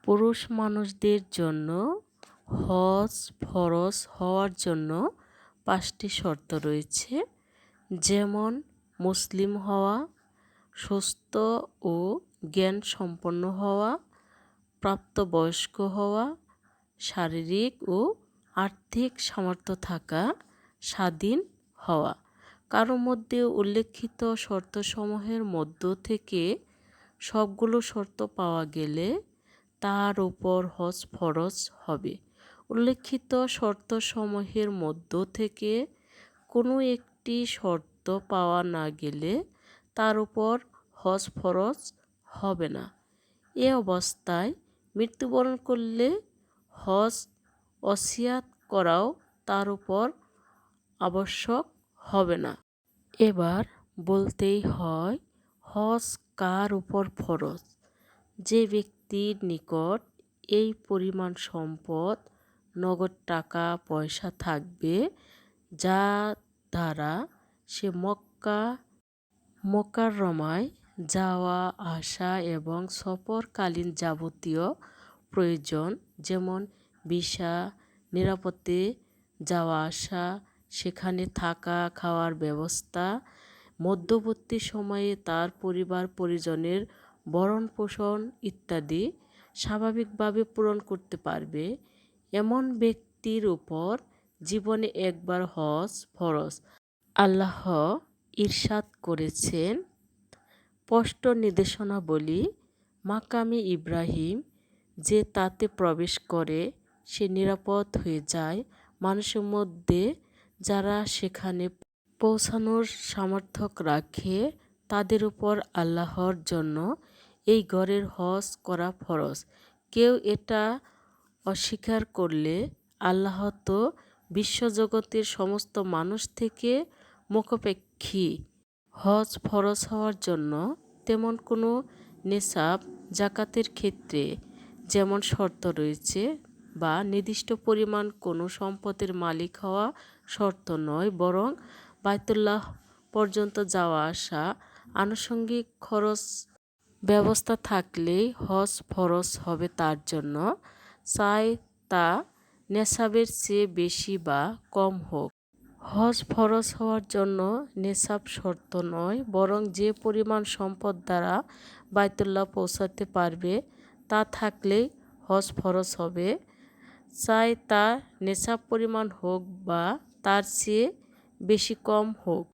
পুরুষ মানুষদের জন্য হজ ফরজ হওয়ার জন্য ৫টি শর্ত রয়েছে, যেমন মুসলিম হওয়া, সুস্থ ও জ্ঞান সম্পন্ন হওয়া, প্রাপ্তবয়স্ক হওয়া, শারীরিক ও আর্থিক সামর্থ্য থাকা, স্বাধীন হওয়া। কারো মধ্যে উল্লেখিত শর্তসমূহের মধ্য থেকে সবগুলো শর্ত পাওয়া গেলে তার উপর হজ ফরজ হবে। উল্লেখিত শর্তসমূহের মধ্য থেকে কোনো একটি শর্ত পাওয়া না গেলে তার উপর হজ ফরজ হবে না। এ অবস্থায় মৃত্যুবরণ করলে হজ ওসিয়াত করাও তার উপর আবশ্যক হবে না। এবার বলতেই হয়, হজ কার উপর ফরজ? যে ব্যক্তির নিকট এই পরিমাণ সম্পদ, নগদ টাকা পয়সা থাকবে, যা দ্বারা সে মক্কা মোকাররমায় যাওয়া আসা এবং সফরকালীন যাবতীয় প্রয়োজন, যেমন ভিসা, নিরাপদে যাওয়া আসা, সেখানে থাকা খাওয়ার ব্যবস্থা, মধ্যবর্তী সময়ে তার পরিবার পরিজনের ভরণ পোষণ ইত্যাদি স্বাভাবিকভাবে পূরণ করতে পারবে, এমন ব্যক্তির উপর জীবনে একবার হজ ফরজ। আল্লাহ ইরশাদ করেছেন, স্পষ্ট নির্দেশনাবলী, মাকামে ইব্রাহিম যে তাতে প্রবেশ করে সে নিরাপদ হয়ে যায়। মানুষের মধ্যে যারা সেখানে পৌঁছানোর সামর্থ্য রাখে তাদের উপর আল্লাহর জন্য এই ঘরের হজ করা ফরজ। কেউ এটা অস্বীকার করলে আল্লাহ তো বিশ্বজগতের সমস্ত মানুষ থেকে মুখাপেক্ষী। হজ ফরজ হওয়ার জন্য তেমন কোনো নেসাব জাকাতের ক্ষেত্রে যেমন শর্ত রয়েছে বা নির্দিষ্ট পরিমাণ কোনো সম্পদের মালিক হওয়া শর্ত নয়, বরং বাইতুল্লাহ পর্যন্ত যাওয়া আসা আনুষঙ্গিক খরচ ব্যবস্থা থাকলেই হজ ফরজ হবে তার জন্য, চাই তা নেসাবের চেয়ে বেশি বা কম হোক। হজ ফরজ হওয়ার জন্য নেসাব শর্ত নয়, বরং যে পরিমাণ সম্পদ দ্বারা বাইতুল্লাহ পৌঁছাতে পারবে তা থাকলেই হজ ফরজ হবে, চাই তা নেসাব পরিমাণ হোক বা তার চেয়ে বেশি কম হোক।